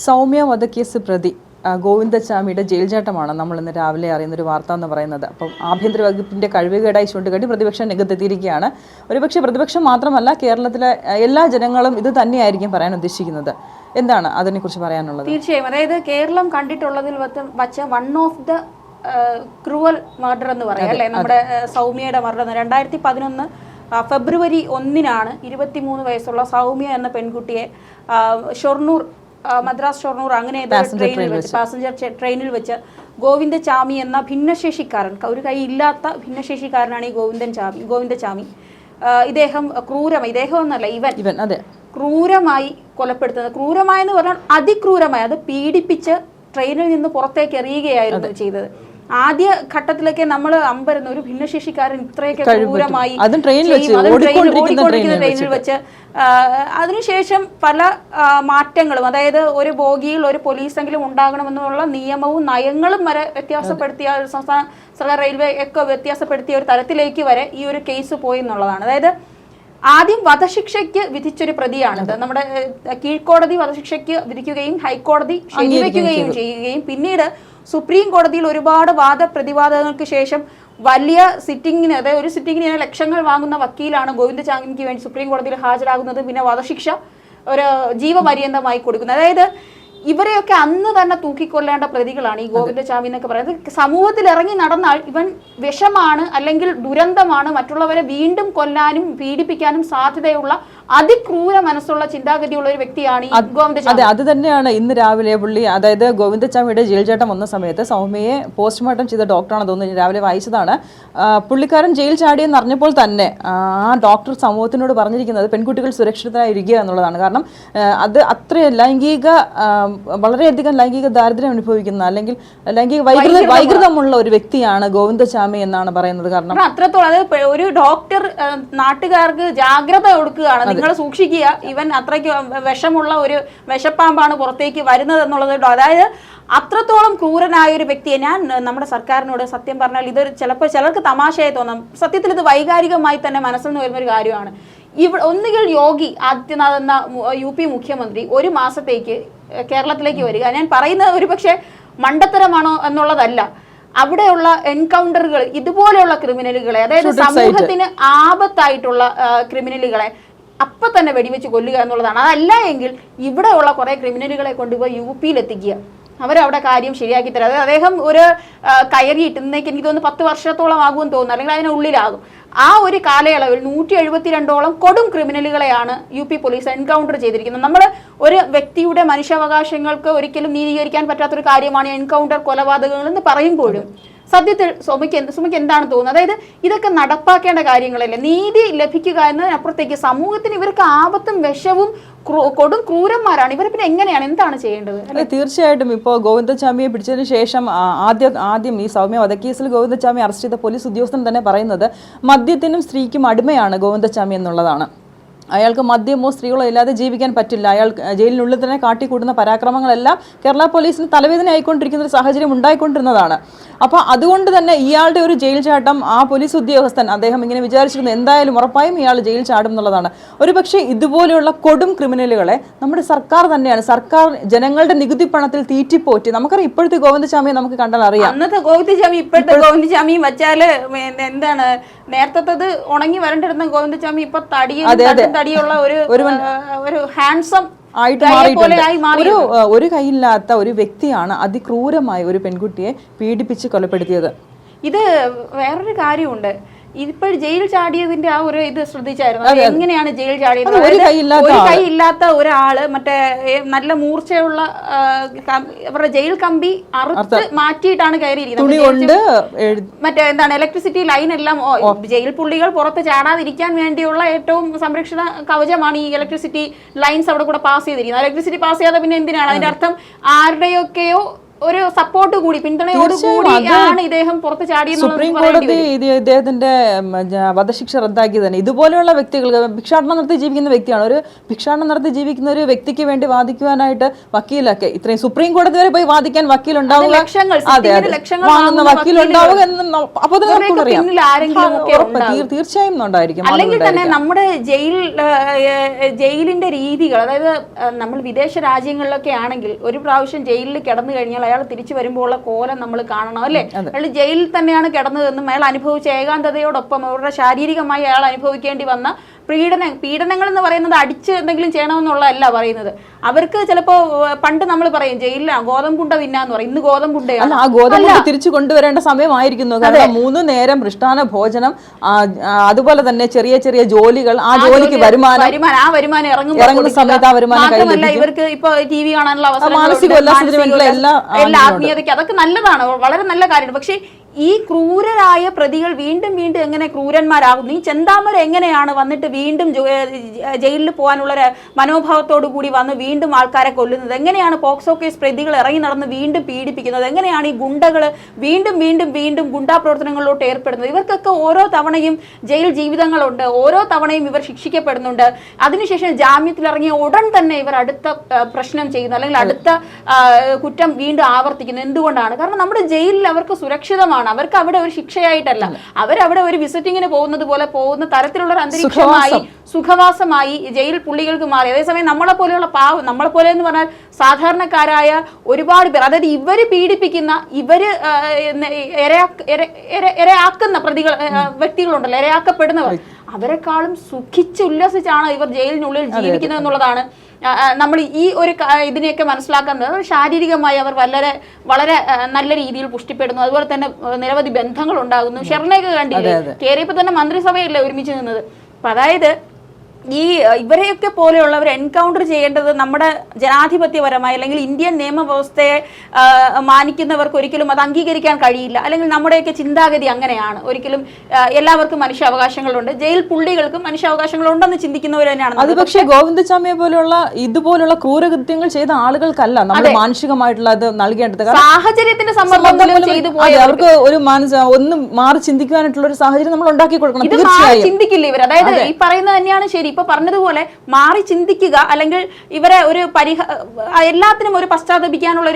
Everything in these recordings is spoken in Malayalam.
സൗമ്യ വധക്കേസ് പ്രതി ഗോവിന്ദച്ചാമിയുടെ ജയിൽ ചാട്ടമാണ് നമ്മൾ ഇന്ന് രാവിലെ അറിയുന്നൊരു വാർത്ത എന്ന് പറയുന്നത്. അപ്പം ആഭ്യന്തര വകുപ്പിന്റെ കഴിവുകേടായി ചൂണ്ടിക്കാട്ടി പ്രതിപക്ഷം രംഗത്തെത്തിയിരിക്കുകയാണ്. ഒരുപക്ഷെ പ്രതിപക്ഷം മാത്രമല്ല, കേരളത്തിലെ എല്ലാ ജനങ്ങളും ഇത് തന്നെയായിരിക്കും പറയാൻ ഉദ്ദേശിക്കുന്നത്. എന്താണ് അതിനെക്കുറിച്ച് പറയാനുള്ളത്? തീർച്ചയായും, അതായത് കേരളം കണ്ടിട്ടുള്ളതിൽ വച്ച one of the cruel murder എന്ന് പറയാം അല്ലേ, നമ്മുടെ സൗമ്യയുടെ മർഡർ 2011 ഫെബ്രുവരി 1-നാണ് 23 വയസ്സുള്ള സൗമ്യ എന്ന പെൺകുട്ടിയെ ഷൊർണൂർ മദ്രാസ് ഷൊർണൂർ അങ്ങനെ പാസഞ്ചർ ട്രെയിനിൽ വെച്ച് ഗോവിന്ദച്ചാമി എന്ന ഭിന്നശേഷിക്കാരൻ, ഒരു കൈ ഇല്ലാത്ത ഭിന്നശേഷിക്കാരനാണ് ഈ ഗോവിന്ദച്ചാമി. ഇദ്ദേഹം ക്രൂരമായി, ഇദ്ദേഹം എന്നല്ല ഇവൻ ക്രൂരമായി കൊലപ്പെടുത്തുന്നത്. ക്രൂരമായെന്ന് പറഞ്ഞാൽ അതിക്രൂരമായി, അത് പീഡിപ്പിച്ച് ട്രെയിനിൽ നിന്ന് പുറത്തേക്ക് എറിയുകയായിരുന്നു ചെയ്തത്. ആദ്യ ഘട്ടത്തിലൊക്കെ നമ്മൾ അമ്പരുന്ന ഒരു ഭിന്നശേഷിക്കാരൻ ഇത്രയൊക്കെ ക്രൂരമായി ഓടിക്കൊണ്ടിരിക്കുന്ന ട്രെയിനിൽ വെച്ച്. അതിനുശേഷം പല മാറ്റങ്ങളും, അതായത് ഒരു ബോഗിയിൽ ഒരു പോലീസെങ്കിലും ഉണ്ടാകണമെന്നുള്ള നിയമവും നയങ്ങളും വരെ വ്യത്യാസപ്പെടുത്തിയ, സംസ്ഥാന സർക്കാർ റെയിൽവേ ഒക്കെ വ്യത്യാസപ്പെടുത്തിയ ഒരു തലത്തിലേക്ക് വരെ ഈ ഒരു കേസ് പോയി എന്നുള്ളതാണ്. അതായത് ആദ്യം വധശിക്ഷയ്ക്ക് വിധിച്ചൊരു പ്രതിയാണിത്. നമ്മുടെ കീഴ്ക്കോടതി വധശിക്ഷയ്ക്ക് വിധിക്കുകയും ഹൈക്കോടതി ശരിവെക്കുകയും ചെയ്യുകയും പിന്നീട് സുപ്രീം കോടതിയിൽ ഒരുപാട് വാദപ്രതിവാദങ്ങൾക്ക് ശേഷം വലിയ സിറ്റിങ്ങിന്, അതായത് ഒരു സിറ്റിങ്ങിന് ലക്ഷങ്ങൾ വാങ്ങുന്ന വക്കീലാണ് ഗോവിന്ദച്ചാമിക്ക് വേണ്ടി സുപ്രീം കോടതിയിൽ ഹാജരാകുന്നത്. പിന്നെ വധശിക്ഷ ഒരു ജീവപര്യന്തമായി കൊടുക്കുന്നത്. അതായത് ഇവരെയൊക്കെ അന്ന് തന്നെ തൂക്കിക്കൊല്ലേണ്ട പ്രതികളാണ് ഈ ഗോവിന്ദച്ചാമി എന്നൊക്കെ പറയുന്നത്. സമൂഹത്തിൽ ഇറങ്ങി നടന്നാൽ ഇവൻ വിഷമാണ്, അല്ലെങ്കിൽ ദുരന്തമാണ്, മറ്റുള്ളവരെ വീണ്ടും കൊല്ലാനും പീഡിപ്പിക്കാനും സാധ്യതയുള്ള അതിക്രൂര മനസ്സുള്ള ചിന്താഗതിയുള്ള ഒരു വ്യക്തിയാണ് ഈ ഗോവിന്ദച്ചാമി. അതെ, അത് തന്നെയാണ് ഇന്ന് രാവിലെ പുള്ളി, അതായത് ഗോവിന്ദച്ചാമിയുടെ ജയിൽ ചാട്ടം വന്ന സമയത്ത് സൗമ്യയെ പോസ്റ്റ്മോർട്ടം ചെയ്ത ഡോക്ടറാണ് തോന്നുന്നു, രാവിലെ വായിച്ചതാണ്. പുള്ളിക്കാരൻ ജയിൽ ചാടിയെന്ന് അറിഞ്ഞപ്പോൾ തന്നെ ആ ഡോക്ടർ സമൂഹത്തിനോട് പറഞ്ഞിരിക്കുന്നത് പെൺകുട്ടികൾ സുരക്ഷിതരായിരിക്കുക എന്നുള്ളതാണ്. കാരണം അത് അത്ര ലൈംഗിക, വളരെയധികം ലൈംഗിക ദാരിദ്ര്യം അനുഭവിക്കുന്ന, അല്ലെങ്കിൽ ലൈംഗിക വൈകൃതമുള്ള ഒരു വ്യക്തിയാണ് ഗോവിന്ദച്ചാമി എന്നാണ് പറയുന്നത്. കാരണം അത്രത്തോളം, അതായത് ഒരു ഡോക്ടർ നാട്ടുകാർക്ക് ജാഗ്രത കൊടുക്കുകയാണ്, നിങ്ങൾ സൂക്ഷിക്കുക, ഇവൻ അത്രയ്ക്ക് വിഷമുള്ള ഒരു വിഷപ്പാമ്പാണ് പുറത്തേക്ക് വരുന്നത് എന്നുള്ളത്. അതായത് അത്രത്തോളം ക്രൂരനായ ഒരു വ്യക്തിയെ ഞാൻ നമ്മുടെ സർക്കാരിനോട് സത്യം പറഞ്ഞാൽ, ഇത് ചിലപ്പോൾ ചിലർക്ക് തമാശയായി തോന്നാം, സത്യത്തിൽ ഇത് വൈകാരികമായി തന്നെ മനസ്സിൽ നിന്ന് വരുന്ന ഒരു കാര്യമാണ്. ഒന്നുകിൽ യോഗി ആദിത്യനാഥ് എന്ന UP മുഖ്യമന്ത്രി ഒരു മാസത്തേക്ക് കേരളത്തിലേക്ക് വരിക. ഞാൻ പറയുന്നത് ഒരു പക്ഷേ മണ്ടത്തരമാണോ എന്നുള്ളതല്ല, അവിടെയുള്ള എൻകൗണ്ടറുകൾ ഇതുപോലെയുള്ള ക്രിമിനലുകളെ, അതായത് സമൂഹത്തിന് ആപത്തായിട്ടുള്ള ക്രിമിനലുകളെ അപ്പൊ തന്നെ വെടിവെച്ച് കൊല്ലുക എന്നുള്ളതാണ്. അതല്ല എങ്കിൽ ഇവിടെയുള്ള കുറെ ക്രിമിനലുകളെ കൊണ്ടുപോയി UP എത്തിക്കുക, അവരവിടെ കാര്യം ശരിയാക്കി തരാം. അതായത് അദ്ദേഹം ഒരു കയറിയിട്ട് ഇന്നേക്ക് എനിക്ക് തോന്നുന്നു 10 വർഷത്തോളം ആകുമെന്ന് തോന്നുന്നു, അല്ലെങ്കിൽ അതിനുള്ളിലാകും. ആ ഒരു കാലയളവിൽ 172ഓളം കൊടും ക്രിമിനലുകളെയാണ് UP പോലീസ് എൻകൗണ്ടർ ചെയ്തിരിക്കുന്നത്. നമ്മൾ ഒരു വ്യക്തിയുടെ മനുഷ്യാവകാശങ്ങൾക്ക് ഒരിക്കലും നീതീകരിക്കാൻ പറ്റാത്തൊരു കാര്യമാണ് എൻകൗണ്ടർ കൊലപാതകങ്ങൾ എന്ന് പറയുമ്പോഴും സത്യത്തിൽ സുമയ്ക്ക് എന്താണ് തോന്നുന്നത്? അതായത് ഇതൊക്കെ നടപ്പാക്കേണ്ട കാര്യങ്ങളല്ലേ, നീതി ലഭിക്കുക എന്നതിനപ്പുറത്തേക്ക് സമൂഹത്തിന് ഇവർക്ക് ആപത്തും വിഷവും കൊടും ക്രൂരന്മാരാണ് ഇവർ. പിന്നെ എങ്ങനെയാണ്, എന്താണ് ചെയ്യേണ്ടത്? അല്ലെ, തീർച്ചയായിട്ടും ഇപ്പോൾ ഗോവിന്ദച്ചാമിയെ പിടിച്ചതിന് ശേഷം ആദ്യം ഈ സൗമ്യ വധക്കേസിൽ ഗോവിന്ദച്ചാമി അറസ്റ്റ് ചെയ്ത പോലീസ് ഉദ്യോഗസ്ഥൻ തന്നെ പറയുന്നത് മദ്യത്തിനും സ്ത്രീക്കും അടിമയാണ് ഗോവിന്ദച്ചാമി എന്നുള്ളതാണ്. അയാൾക്ക് മദ്യമോ സ്ത്രീകളോ ഇല്ലാതെ ജീവിക്കാൻ പറ്റില്ല. അയാൾ ജയിലിനുള്ളിൽ തന്നെ കാട്ടിക്കൂട്ടുന്ന പരാക്രമങ്ങളെല്ലാം കേരള പോലീസിന് തലവേദന ആയിക്കൊണ്ടിരിക്കുന്ന ഒരു സാഹചര്യം ഉണ്ടായിക്കൊണ്ടിരുന്നതാണ്. അപ്പോൾ അതുകൊണ്ട് തന്നെ ഇയാളുടെ ഒരു ജയിൽ ചാട്ടം ആ പോലീസ് ഉദ്യോഗസ്ഥൻ അദ്ദേഹം ഇങ്ങനെ വിചാരിച്ചിരുന്നു, എന്തായാലും ഉറപ്പായും ഇയാൾ ജയിൽ ചാടും എന്നുള്ളതാണ്. ഒരുപക്ഷെ ഇതുപോലെയുള്ള കൊടും ക്രിമിനലുകളെ നമ്മുടെ സർക്കാർ തന്നെയാണ്, സർക്കാർ ജനങ്ങളുടെ നികുതി പണത്തിൽ തീറ്റിപ്പോറ്റി. നമുക്കറിയാം ഇപ്പോഴത്തെ ഗോവിന്ദച്ചാമിയെ നമുക്ക് കണ്ടാൽ അറിയാം. അന്നത്തെ ഗോവിന്ദച്ചാമി ഇപ്പോഴത്തെ ഗോവിന്ദച്ചാമിയും വെച്ചാല് എന്താണ്, നേരത്തെ ഉണങ്ങി വരണ്ടിരുന്ന ഗോവിന്ദച്ചാമി ഇപ്പൊ തടിയുള്ള ഒരു ഹാൻസം ആയിട്ട് മാറിയിട്ടുണ്ട്. ഒരു കൈയില്ലാത്ത ഒരു വ്യക്തിയാണ് അതിക്രൂരമായി ഒരു പെൺകുട്ടിയെ പീഡിപ്പിച്ച് കൊലപ്പെടുത്തിയത്. ഇത് വേറൊരു കാര്യമുണ്ട്, ഇപ്പോൾ ജയിൽ ചാടിയതിന്റെ ആ ഒരു ഇത് ശ്രദ്ധിച്ചായിരുന്നു. എങ്ങനെയാണ് ജയിൽ ചാടിയത്? ഒരു കൈ ഇല്ലാത്ത ഒരാള് മറ്റേ നല്ല മൂർച്ചയുള്ള അവരുടെ ജയിൽ കമ്പി അറുത്ത് മാറ്റിയിട്ടാണ് കയറിയിരിക്കുന്നത്. മറ്റേ എന്താണ്, ഇലക്ട്രിസിറ്റി ലൈൻ എല്ലാം ജയിൽ പുള്ളികൾ പുറത്ത് ചാടാതിരിക്കാൻ വേണ്ടിയുള്ള ഏറ്റവും സംരക്ഷണ കവചമാണ് ഈ ഇലക്ട്രിസിറ്റി ലൈൻസ് അവിടെ കൂടെ പാസ് ചെയ്തിരിക്കുന്നത്. ഇലക്ട്രിസിറ്റി പാസ് ചെയ്യാതെ പിന്നെ എന്തിനാണ്? അതിന്റെ അർത്ഥം ആരുടെയൊക്കെയോ ഒരു സപ്പോർട്ട് കൂടി പിന്തുണയോട് കൂടിയാണ് ഇദ്ദേഹം പുറത്ത് ചാടിയെന്നുള്ളത് സുപ്രീം കോടതി ഇദ്ദേഹത്തിന്റെ വധശിക്ഷ റദ്ദാക്കി തന്നെ. ഇതുപോലെയുള്ള വ്യക്തികൾ ഭിക്ഷാടനം നടത്തി ജീവിക്കുന്ന വ്യക്തിയാണ്. ഒരു ഭിക്ഷാടനം നടത്തി ജീവിക്കുന്ന ഒരു വ്യക്തിക്ക് വേണ്ടി വാദിക്കുവാനായിട്ട് വക്കീലൊക്കെ ഇത്രയും സുപ്രീം കോടതി വരെ പോയി വാദിക്കാൻ വക്കീലുണ്ടാവുക, വാങ്ങുന്ന വക്കീലുണ്ടാവുക എന്ന് അപ്പൊ തീർച്ചയായും ഉണ്ടായിരിക്കും. അല്ലെങ്കിൽ തന്നെ നമ്മുടെ ജയിലിന്റെ രീതികൾ, അതായത് നമ്മൾ വിദേശ രാജ്യങ്ങളിലൊക്കെ ആണെങ്കിൽ ഒരു പ്രാവശ്യം ജയിലിൽ കിടന്നു കഴിഞ്ഞാൽ അയാൾ തിരിച്ചു വരുമ്പോൾ ഉള്ള കോലം നമ്മൾ കാണണം അല്ലേ. അയാൾ ജയിലിൽ തന്നെയാണ് കിടന്നതെന്നും അയാൾ അനുഭവിച്ച ഏകാന്തതയോടൊപ്പം അവരുടെ ശാരീരികമായി അയാൾ അനുഭവിക്കേണ്ടി വന്ന പീഡനങ്ങൾ എന്ന് പറയുന്നത് അടിച്ച് എന്തെങ്കിലും ചെയ്യണമെന്നുള്ളതല്ല പറയുന്നത്. അവർക്ക് ചിലപ്പോ പണ്ട് നമ്മൾ പറയും ജയിലിലാണ് ഗോതമ്പുണ്ട തിന്നാന്ന് പറയും, ഇന്ന് ഗോതമ്പുണ്ടയാണ്. ആ ഗോതമ്പുണ്ട തിരിച്ചു കൊണ്ടുവരേണ്ട സമയമായിരിക്കുന്നു. കാരണം 3 നേരം മൃഷ്ടാന ഭോജനം, അതുപോലെ തന്നെ ചെറിയ ചെറിയ ജോലികൾ, ആ ജോലിക്ക് വരുമാനം ഇറങ്ങുന്ന സമയത്ത് ആ വരുമാനം മാത്രമല്ല ഇവർക്ക് ഇപ്പൊ TV കാണാനുള്ള അവസരം, എല്ലാ ആത്മീയതയ്ക്ക് അതൊക്കെ നല്ലതാണ്, വളരെ നല്ല കാര്യമാണ്. പക്ഷെ ഈ ക്രൂരരായ പ്രതികൾ വീണ്ടും വീണ്ടും എങ്ങനെ ക്രൂരന്മാരാകുന്നു? ഈ ചെന്താമര എങ്ങനെയാണ് വന്നിട്ട് വീണ്ടും ജയിലിൽ പോകാനുള്ള മനോഭാവത്തോടു കൂടി വന്ന് വീണ്ടും ആൾക്കാരെ കൊല്ലുന്നത്? എങ്ങനെയാണ് പോക്സോ കേസ് പ്രതികൾ ഇറങ്ങി നടന്ന് വീണ്ടും പീഡിപ്പിക്കുന്നത്? എങ്ങനെയാണ് ഈ ഗുണ്ടകൾ വീണ്ടും വീണ്ടും വീണ്ടും ഗുണ്ടാ പ്രവർത്തനങ്ങളിലോട്ട് ഏർപ്പെടുന്നത്? ഇവർക്കൊക്കെ ഓരോ തവണയും ജയിൽ ജീവിതങ്ങളുണ്ട്, ഓരോ തവണയും ഇവർ ശിക്ഷിക്കപ്പെടുന്നുണ്ട്. അതിനുശേഷം ജാമ്യത്തിലിറങ്ങിയ ഉടൻ തന്നെ ഇവർ അടുത്ത പ്രശ്നം ചെയ്യുന്നു, അല്ലെങ്കിൽ അടുത്ത കുറ്റം വീണ്ടും ആവർത്തിക്കുന്നു. എന്തുകൊണ്ടാണ്? കാരണം നമ്മുടെ ജയിലിൽ അവർക്ക് സുരക്ഷിതമാണ്. അവർക്ക് അവിടെ ഒരു ശിക്ഷയായിട്ടല്ല, അവരവിടെ ഒരു വിസിറ്റിങ്ങിന് പോകുന്നത് പോലെ പോകുന്ന തരത്തിലുള്ള ഒരു അന്തരീക്ഷമായി, സുഖവാസമായി ജയിൽ പുള്ളികൾക്ക് മാറി. അതേസമയം നമ്മളെ പോലെയുള്ള നമ്മളെ പോലെ എന്ന് പറഞ്ഞാൽ സാധാരണക്കാരായ ഒരുപാട് പേർ, അതായത് ഇവര് പീഡിപ്പിക്കുന്ന, ഇവര് ഇരയാക്കുന്ന വ്യക്തികളുണ്ടല്ലോ, ഇരയാക്കപ്പെടുന്നവർ, അവരെക്കാളും സുഖിച്ചുല്ലസിച്ചാണ് ഇവർ ജയിലിനുള്ളിൽ ജീവിക്കുന്നത് എന്നുള്ളതാണ് നമ്മൾ ഈ ഒരു ഇതിനെയൊക്കെ മനസ്സിലാക്കുന്നത്. ശാരീരികമായി അവർ വളരെ നല്ല രീതിയിൽ പുഷ്ടിപ്പെടുന്നു. അതുപോലെ തന്നെ നിരവധി ബന്ധങ്ങൾ ഉണ്ടാകുന്നു. ഷെർണയൊക്കെ കണ്ടില്ലേ, കേറിയപ്പോ തന്നെ മന്ത്രിസഭയല്ലേ ഒരുമിച്ച് നിന്നത്. അപ്പൊ അതായത് ഈ ഇവരെയൊക്കെ പോലെയുള്ളവർ എൻകൗണ്ടർ ചെയ്യേണ്ടത് നമ്മുടെ ജനാധിപത്യപരമായി അല്ലെങ്കിൽ ഇന്ത്യൻ നിയമവ്യവസ്ഥയെ മാനിക്കുന്നവർക്ക് ഒരിക്കലും അത് അംഗീകരിക്കാൻ കഴിയില്ല. അല്ലെങ്കിൽ നമ്മുടെയൊക്കെ ചിന്താഗതി അങ്ങനെയാണ്. ഒരിക്കലും എല്ലാവർക്കും മനുഷ്യാവകാശങ്ങളുണ്ട്, ജയിൽ പുള്ളികൾക്കും മനുഷ്യാവകാശങ്ങളുണ്ടെന്ന് ചിന്തിക്കുന്നവർ തന്നെയാണ്. അത് പക്ഷേ ഗോവിന്ദചാമിയെ പോലെയുള്ള ഇതുപോലുള്ള ക്രൂരകൃത്യങ്ങൾ ചെയ്ത ആളുകൾക്കല്ല നമ്മൾ മാനസികമായിട്ടുള്ള അത് നൽകേണ്ടത്. സാഹചര്യത്തിന്റെ സമ്മർദ്ദം ചെയ്തു പോയി അവർക്ക് ഒരു ഒന്നും മാറി ചിന്തിക്കാനായിട്ടുള്ള ഒരു സാഹചര്യം നമ്മൾ ഉണ്ടാക്കി കൊടുക്കണം. ഇത് മാറി ചിന്തിക്കില്ല ഇവർ. അതായത് ഈ പറയുന്നത് തന്നെയാണ് ശരി. ഇപ്പൊ പറഞ്ഞതുപോലെ മാറി ചിന്തിക്കുക, അല്ലെങ്കിൽ ഇവരെ ഒരു എല്ലാത്തിനും ഒരു പശ്ചാത്തപിക്കാനുള്ള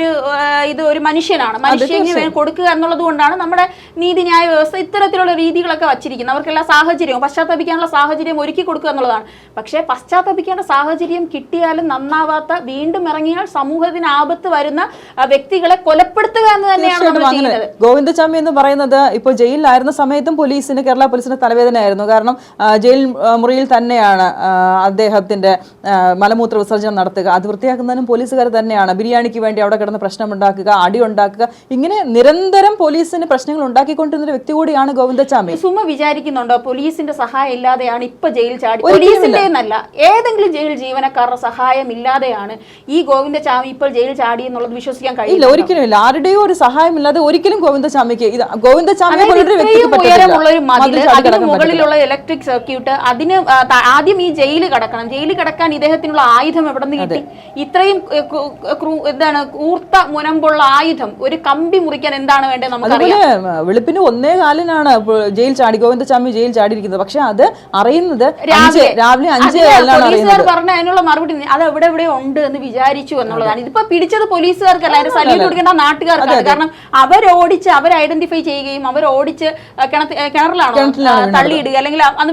ഒരു മനുഷ്യനാണ്, മനുഷ്യന് കൊടുക്കുക എന്നുള്ളത് കൊണ്ടാണ് നമ്മുടെ നീതിന്യായ വ്യവസ്ഥ ഇത്തരത്തിലുള്ള രീതികളൊക്കെ വച്ചിരിക്കുന്നത്. അവർക്കെല്ലാ സാഹചര്യവും പശ്ചാത്തപിക്കാനുള്ള സാഹചര്യം ഒരുക്കി കൊടുക്കുക എന്നുള്ളതാണ്. പക്ഷേ പശ്ചാത്തപിക്കേണ്ട സാഹചര്യം കിട്ടിയാലും നന്നാവാത്ത, വീണ്ടും ഇറങ്ങിയാൽ സമൂഹത്തിന് ആപത്ത് വരുന്ന വ്യക്തികളെ കൊലപ്പെടുത്തുക എന്ന് തന്നെയാണ് നമ്മൾ ചെയ്യുന്നത്. ഗോവിന്ദചാമി എന്ന് പറയുന്നത് ഇപ്പോൾ ജയിലിലായിരുന്ന സമയത്തും കേരള പോലീസിന് തലവേദനയായിരുന്നു. കാരണം ജയിൽ മുറിയിൽ തന്നെയാണ് അദ്ദേഹത്തിന്റെ മലമൂത്ര വിസർജനം നടത്തുക, അത് വൃത്തിയാക്കുന്നതിനും പോലീസുകാർ തന്നെയാണ്. ബിരിയാണിക്ക് വേണ്ടി അവിടെ കിടന്ന് പ്രശ്നമുണ്ടാക്കുക, അടി ഉണ്ടാക്കുക, ഇങ്ങനെ നിരന്തരം പോലീസിന് പ്രശ്നങ്ങൾ ഉണ്ടാക്കിക്കൊണ്ടിരുന്ന വ്യക്തി കൂടിയാണ് ഗോവിന്ദചാമി. സുമ വിചാരിക്കുന്നുണ്ടോ പോലീസിന്റെ സഹായം ഇല്ലാതെയാണ് ഇപ്പൊ ജയിൽ ചാടി? പോലീസിന്റെ എന്നല്ല, ഏതെങ്കിലും ജയിൽ ജീവനക്കാരുടെ സഹായം ഇല്ലാതെയാണ് ഈ ഗോവിന്ദചാമി ഇപ്പോൾ ജയിൽ ചാടി എന്നുള്ളത് വിശ്വസിക്കാൻ കഴിയില്ല. ഒരിക്കലും ഇല്ല. ആരുടെയോ ഒരു സഹായം ഇല്ലാതെ ഒരിക്കലും ഗോവിന്ദചാമിക്ക് മുകളിലുള്ള ഇലക്ട്രിക് സർക്യൂട്ട്, അതിന് ആദ്യം ഈ ജയില് കടക്കണം. ജയില് കടക്കാൻ ഇദ്ദേഹത്തിനുള്ള ആയുധം എവിടെ നിന്ന് കിട്ടി? ഇത്രയും ഊർത്ത മുനമ്പുള്ള ആയുധം, ഒരു കമ്പി മുറിക്കാൻ എന്താണ് വേണ്ടത് നമുക്കറിയാം. വെളുപ്പിന് 1:15 ജയിൽ ചാടി ഗോവിന്ദചാമി ജയിൽ ചാടിയിരിക്കുന്നത്. പക്ഷെ അത് അറിയുന്നത് രാവിലെ 5. പോലീസുകാർ പറഞ്ഞ അതിനുള്ള മറുപടി അത് എവിടെ ഉണ്ട് എന്ന് വിചാരിച്ചു എന്നുള്ളതാണ്. ഇതിപ്പോ പിടിച്ചത് പോലീസുകാർക്കല്ല, അതിന്റെ സല്യൂട്ട് കൊടുക്കേണ്ട നാട്ടുകാർക്കാണ്. കാരണം അവരോടിച്ച്, അവർ ഐഡന്റിഫൈ ചെയ്യുകയും അവരോടിച്ച് കിണറിലാണോ തള്ളിയിടുക, അല്ലെങ്കിൽ അന്ന്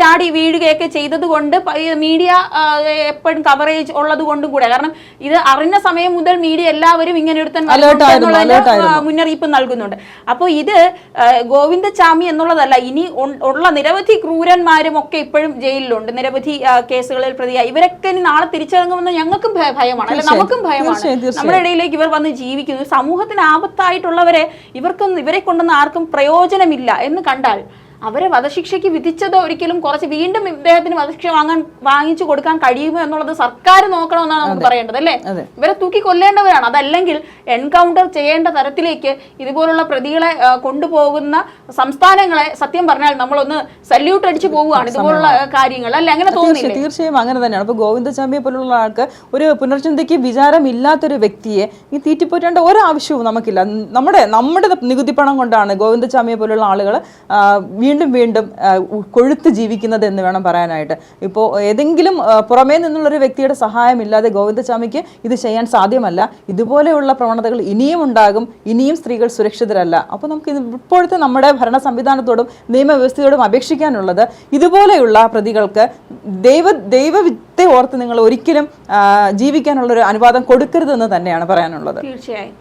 ചാടി വീഴുകയൊക്കെ ചെയ്തത് കൊണ്ട് മീഡിയ എപ്പോഴും കവറേജ് ഉള്ളത് കൊണ്ടും കൂടെ. കാരണം ഇത് അറിഞ്ഞ സമയം മുതൽ മീഡിയ എല്ലാവരും ഇങ്ങനെ എടുത്ത മുന്നറിയിപ്പ് നൽകുന്നുണ്ട്. അപ്പോൾ ഇത് ഗോവിന്ദചാമി എന്നുള്ളതല്ല, ഇനി ഉള്ള നിരവധി ക്രൂരന്മാരും ഒക്കെ ഇപ്പോഴും ജയിലിലുണ്ട്, നിരവധി കേസുകളിൽ പ്രതിയായി. ഇവരൊക്കെ ഇനി നാളെ തിരിച്ചിറങ്ങുമെന്ന് ഞങ്ങൾക്കും ഭയമാണ്, അല്ലെ നമുക്കും ഭയമാണ്. നമ്മുടെ ഇടയിലേക്ക് ഇവർ വന്ന് ജീവിക്കുന്നു. സമൂഹത്തിന് ആപത്തായിട്ടുള്ളവരെ ഇവരെ കൊണ്ടൊന്നും ആർക്കും പ്രയോജനമില്ല എന്ന് കണ്ടാൽ അവരെ വധശിക്ഷയ്ക്ക് വിധിച്ചത് ഒരിക്കലും കുറച്ച് വീണ്ടും ഇദ്ദേഹത്തിന് വധശിക്ഷ വാങ്ങിച്ചു കൊടുക്കാൻ കഴിയുമോ എന്നുള്ളത് സർക്കാർ നോക്കണമെന്നാണ് നമുക്ക് പറയേണ്ടത് അല്ലേ? ഇവരെ തൂക്കി കൊല്ലേണ്ടവരാണ്. അതല്ലെങ്കിൽ എൻകൗണ്ടർ ചെയ്യേണ്ട തരത്തിലേക്ക് ഇതുപോലുള്ള പ്രതികളെ കൊണ്ടുപോകുന്ന സംസ്ഥാനങ്ങളെ സത്യം പറഞ്ഞാൽ നമ്മളൊന്ന് സല്യൂട്ട് അടിച്ചു പോവുകയാണ് ഇതുപോലുള്ള കാര്യങ്ങൾ അല്ലെ? അങ്ങനെ തോന്നുന്നില്ല? തീർച്ചയായും അങ്ങനെ തന്നെയാണ്. ഇപ്പൊ ഗോവിന്ദചാമിയെ പോലുള്ള ആൾക്ക് ഒരു പുനർചിന്തയ്ക്ക് വിചാരമില്ലാത്തൊരു വ്യക്തിയെ ഈ തീറ്റിപ്പോറ്റേണ്ട ഒരാവശ്യവും നമുക്കില്ല. നമ്മുടെ നികുതി പണം കൊണ്ടാണ് ഗോവിന്ദചാമിയെ പോലുള്ള ആളുകൾ വീണ്ടും വീണ്ടും കൊഴുത്ത് ജീവിക്കുന്നത് എന്ന് വേണം പറയാനായിട്ട്. ഇപ്പോൾ ഏതെങ്കിലും പുറമേ നിന്നുള്ളൊരു വ്യക്തിയുടെ സഹായമില്ലാതെ ഗോവിന്ദചാമിക്ക് ഇത് ചെയ്യാൻ സാധ്യമല്ല. ഇതുപോലെയുള്ള പ്രവണതകൾ ഇനിയും ഉണ്ടാകും. ഇനിയും സ്ത്രീകൾ സുരക്ഷിതരല്ല. അപ്പോൾ നമുക്ക് ഇപ്പോഴത്തെ നമ്മുടെ ഭരണ സംവിധാനത്തോടും നിയമവ്യവസ്ഥയോടും അപേക്ഷിക്കാനുള്ളത് ഇതുപോലെയുള്ള പ്രതികൾക്ക് ദൈവത്തെ ഓർത്ത് നിങ്ങൾ ഒരിക്കലും ജീവിക്കാനുള്ളൊരു അനുവാദം കൊടുക്കരുതെന്ന് തന്നെയാണ് പറയാനുള്ളത്. തീർച്ചയായും.